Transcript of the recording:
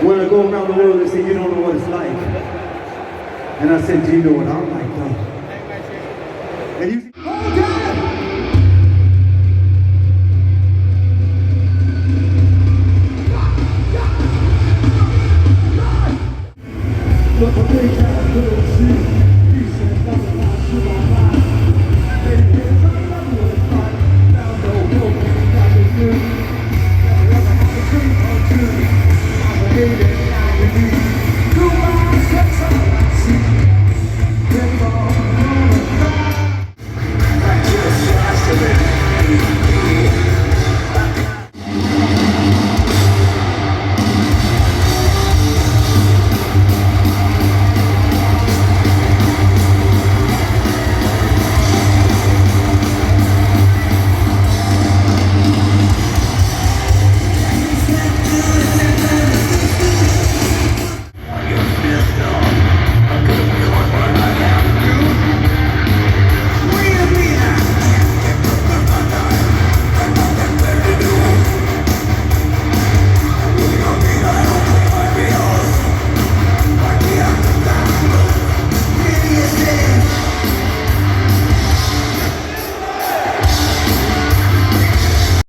When I go around the world, they say, you don't know what it's like. And I said, do you know what I'm like, though? And you look a big time, little